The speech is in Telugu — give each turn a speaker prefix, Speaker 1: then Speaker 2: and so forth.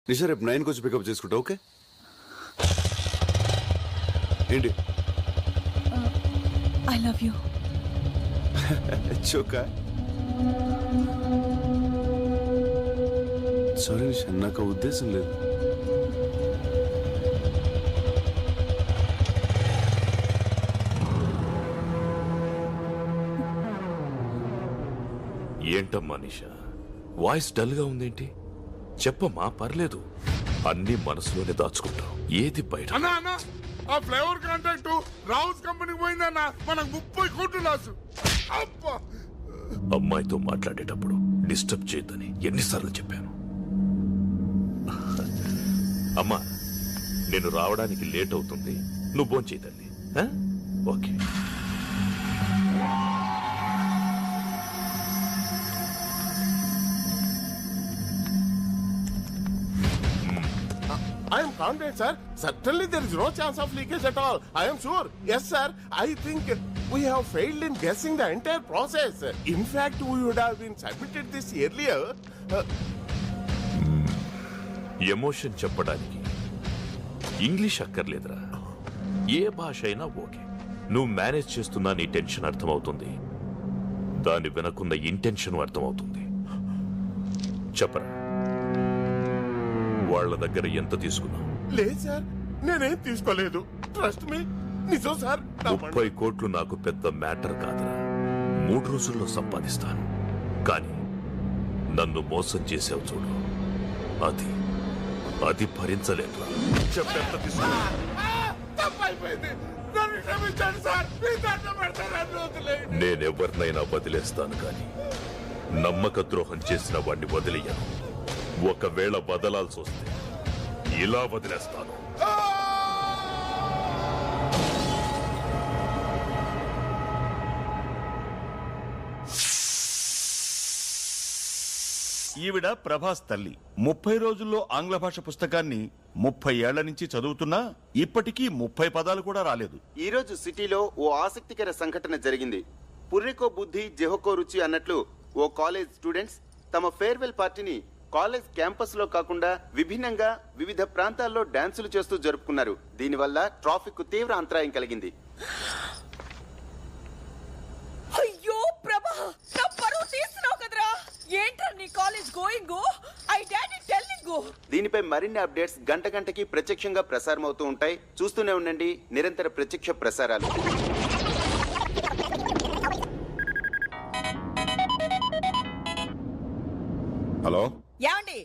Speaker 1: నిషా రేపు 9 వచ్చి పికప్ చేసుకుంటా. ఓకే ఏంటి?
Speaker 2: I love you.
Speaker 1: చోకా సారీ నిషా, నాకు ఆ ఉద్దేశం లేదు.
Speaker 3: ఏంటమ్మా నిషా, వాయిస్ డల్ గా ఉందేంటి? చెప్పమ్మా, పర్లేదు. అన్ని మనసులోనే దాచుకుంటాం, ఏది బయట.
Speaker 4: అన్నా ఆ ఫ్లేవర్ కాంటాక్ట్ రావుస్ కంపెనీకి పోయిందన్నా, మనకు 30 కోట్లు లాసు. అబ్బా,
Speaker 3: అమ్మాయితో మాట్లాడేటప్పుడు డిస్టర్బ్ చేయొద్దని ఎన్నిసార్లు చెప్పాను. అమ్మా, నేను రావడానికి లేట్ అవుతుంది, నువ్వు భోంచేయి తల్లి. Okay.
Speaker 4: I am confident, sir. Certainly there is no chance of leakage at all. I am sure. Yes, sir. I think we have failed in guessing the entire process. In fact, we would have been submitted this earlier.
Speaker 3: Emotion చెప్పడానికి ఇంగ్లీష్ అక్కర్లేదురా, ఏ భాష అయినా ఓకే. నువ్వు మేనేజ్ చేస్తున్నా నీ టెన్షన్ అర్థమవుతుంది, దాన్ని వెనకున్న ఇంటెన్షన్ అర్థమవుతుంది. చెప్పరా, వాళ్ళ దగ్గర ఎంత తీసుకున్నావు?
Speaker 4: లేదు సార్, నేనేం తీసుకోలేదు. ట్రస్ట్ మీ, నిజం సార్.
Speaker 3: 30 కోట్లు నాకు పెద్ద మ్యాటర్ కాదురా, 3 రోజుల్లో సంపాదిస్తాను. కానీ నన్ను మోసం చేసావు చూడు, అది భరించలేదురా. చెప్పెంత తీసుకున్నావు?
Speaker 4: తప్పైపోయింది, నన్ను క్షమించండి సార్. మీ దండం పెడతాను, వదిలేయండి.
Speaker 3: నేనెవరినైనా వదిలేస్తాను, కానీ నమ్మక ద్రోహం చేసిన వాడిని వదిలేయను. ఒకవేళ వదలాల్సి వస్తే ఇలా వదిలేస్తాను.
Speaker 5: ఈవిడ ప్రభాస్ తల్లి. 30 రోజుల్లో ఆంగ్ల భాష పుస్తకాన్ని 30 ఏళ్ల నుంచి చదువుతున్నా ఇప్పటికీ 30 పదాలు కూడా రాలేదు.
Speaker 6: ఈ రోజు సిటీలో ఓ ఆసక్తికర సంఘటన జరిగింది. పుర్రెకో బుద్ధి జెహోకో రుచి అన్నట్లు ఓ కాలేజ్ స్టూడెంట్స్ తమ ఫేర్వెల్ పార్టీని కాలేజ్ క్యాంపస్ లో కాకుండా విభిన్నంగా వివిధ ప్రాంతాల్లో డాన్సులు చేస్తూ జరుపుకున్నారు. దీనివల్ల ట్రాఫిక్ కు తీవ్ర అంతరాయం కలిగింది.
Speaker 2: అయ్యో ప్రభా, నా పరువు తీస్తున్నావు కదరా. ఏంట్రా నీ college going? I daddy telling.
Speaker 6: దీనిపై మరిన్ని అప్డేట్స్ గంట గంటకి ప్రత్యక్షంగా ప్రసారం అవుతూ ఉంటాయి. చూస్తూనే ఉండండి నిరంతర ప్రత్యక్ష ప్రసారాలు.
Speaker 4: హలో,
Speaker 2: యాండి